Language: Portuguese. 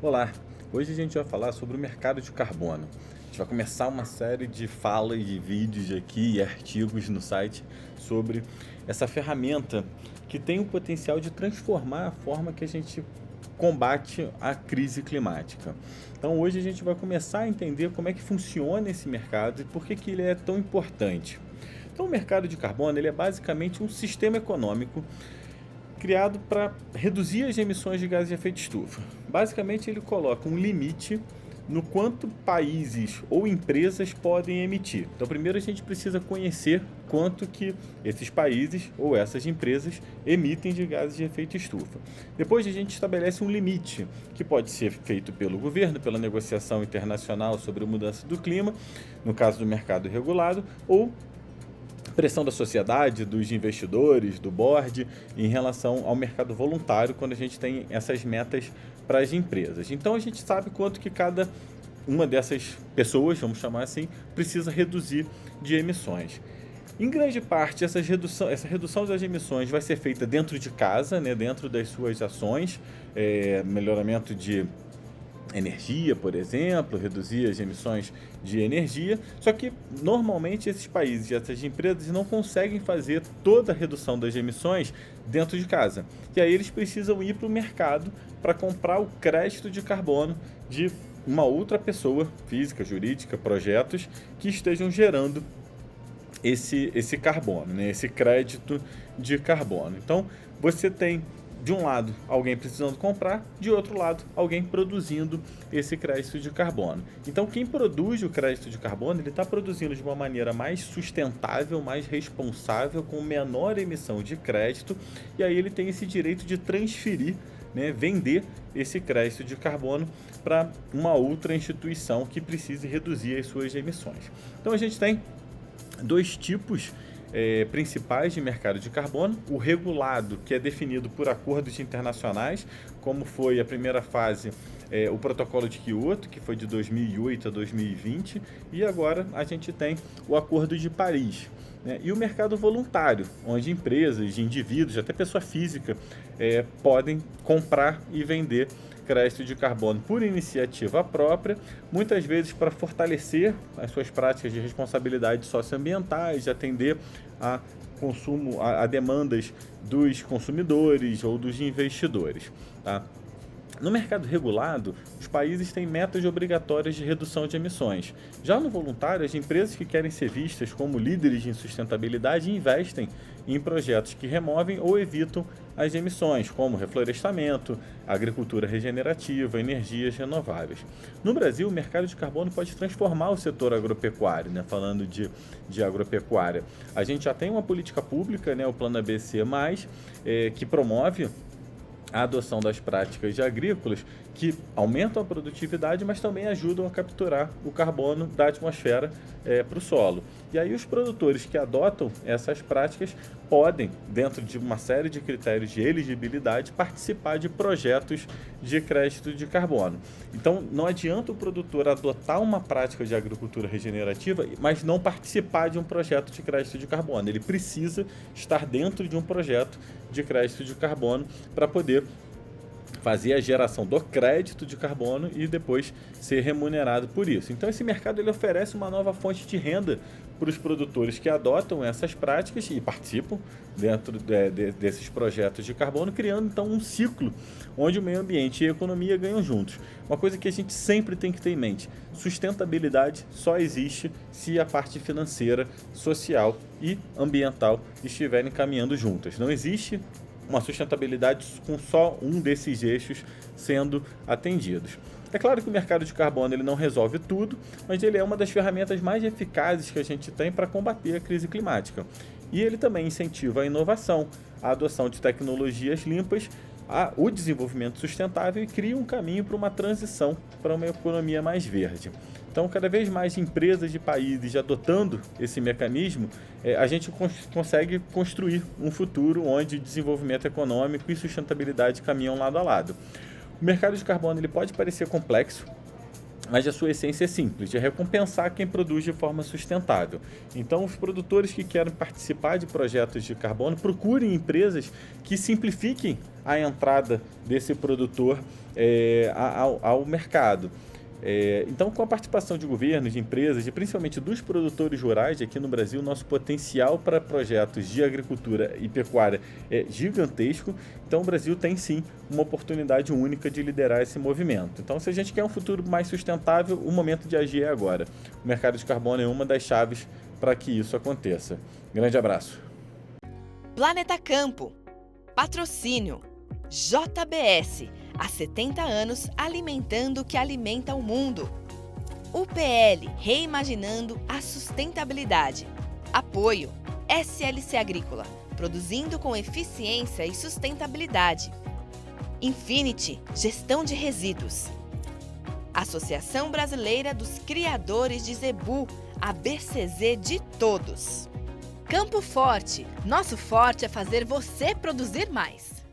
Olá, hoje a gente vai falar sobre o mercado de carbono. A gente vai começar uma série de falas, de vídeos aqui e artigos no site sobre essa ferramenta que tem o potencial de transformar a forma que a gente combate a crise climática. Então hoje a gente vai começar a entender como é que funciona esse mercado e por que que ele é tão importante. Então o mercado de carbono ele é basicamente um sistema econômico criado para reduzir as emissões de gases de efeito estufa. Basicamente, ele coloca um limite no quanto países ou empresas podem emitir. Então, primeiro a gente precisa conhecer quanto que esses países ou essas empresas emitem de gases de efeito estufa. Depois a gente estabelece um limite, que pode ser feito pelo governo, pela negociação internacional sobre a mudança do clima, no caso do mercado regulado, ou pressão da sociedade, dos investidores, do board, em relação ao mercado voluntário, quando a gente tem essas metas para as empresas. Então a gente sabe quanto que cada uma dessas pessoas, vamos chamar assim, precisa reduzir de emissões. Em grande parte, essa redução das emissões vai ser feita dentro de casa, né, dentro das suas ações, melhoramento de energia, por exemplo, reduzir as emissões de energia. Só que normalmente esses países e essas empresas não conseguem fazer toda a redução das emissões dentro de casa. E aí eles precisam ir para o mercado para comprar o crédito de carbono de uma outra pessoa, física, jurídica, projetos que estejam gerando esse carbono, né? Esse crédito de carbono. Então você tem de um lado, alguém precisando comprar, de outro lado, alguém produzindo esse crédito de carbono. Então, quem produz o crédito de carbono, ele está produzindo de uma maneira mais sustentável, mais responsável, com menor emissão de crédito, e aí ele tem esse direito de transferir, né, vender esse crédito de carbono para uma outra instituição que precise reduzir as suas emissões. Então, a gente tem dois tipos principais de mercado de carbono: o regulado, que é definido por acordos internacionais, como foi a primeira fase, o protocolo de Kyoto, que foi de 2008 a 2020, e agora a gente tem o acordo de Paris, né? E o mercado voluntário, onde empresas, indivíduos, até pessoa física, podem comprar e vender crédito de carbono por iniciativa própria, muitas vezes para fortalecer as suas práticas de responsabilidade socioambientais, de atender a consumo, a demandas dos consumidores ou dos investidores, tá? No mercado regulado, os países têm metas obrigatórias de redução de emissões. Já no voluntário, as empresas que querem ser vistas como líderes em sustentabilidade investem em projetos que removem ou evitam as emissões, como reflorestamento, agricultura regenerativa, energias renováveis. No Brasil, o mercado de carbono pode transformar o setor agropecuário, né? Falando de agropecuária. A gente já tem uma política pública, né? O Plano ABC+, que promove a adoção das práticas agrícolas que aumentam a produtividade, mas também ajudam a capturar o carbono da atmosfera para o solo. E aí os produtores que adotam essas práticas podem, dentro de uma série de critérios de elegibilidade, participar de projetos de crédito de carbono. Então não adianta o produtor adotar uma prática de agricultura regenerativa, mas não participar de um projeto de crédito de carbono. Ele precisa estar dentro de um projeto de crédito de carbono para poder fazer a geração do crédito de carbono e depois ser remunerado por isso. Então esse mercado ele oferece uma nova fonte de renda para os produtores que adotam essas práticas e participam dentro desses projetos de carbono, criando então um ciclo onde o meio ambiente e a economia ganham juntos. Uma coisa que a gente sempre tem que ter em mente: sustentabilidade só existe se a parte financeira, social e ambiental estiverem caminhando juntas. Não existe uma sustentabilidade com só um desses eixos sendo atendidos. É claro que o mercado de carbono ele não resolve tudo, mas ele é uma das ferramentas mais eficazes que a gente tem para combater a crise climática. E ele também incentiva a inovação, a adoção de tecnologias limpas, o desenvolvimento sustentável e cria um caminho para uma transição para uma economia mais verde. Então, cada vez mais empresas e países adotando esse mecanismo, a gente consegue construir um futuro onde desenvolvimento econômico e sustentabilidade caminham lado a lado. O mercado de carbono ele pode parecer complexo, mas a sua essência é simples, é recompensar quem produz de forma sustentável. Então, os produtores que querem participar de projetos de carbono, procurem empresas que simplifiquem a entrada desse produtor ao mercado. Então, com a participação de governos, de empresas e principalmente dos produtores rurais aqui no Brasil, nosso potencial para projetos de agricultura e pecuária é gigantesco. Então, o Brasil tem sim uma oportunidade única de liderar esse movimento. Então, se a gente quer um futuro mais sustentável, o momento de agir é agora. O mercado de carbono é uma das chaves para que isso aconteça. Grande abraço. Planeta Campo. Patrocínio. JBS. Há 70 anos alimentando o que alimenta o mundo. UPL, reimaginando a sustentabilidade. Apoio. SLC Agrícola, produzindo com eficiência e sustentabilidade. Infinity, gestão de resíduos. Associação Brasileira dos Criadores de Zebu, a BCZ de todos. Campo Forte, nosso forte é fazer você produzir mais.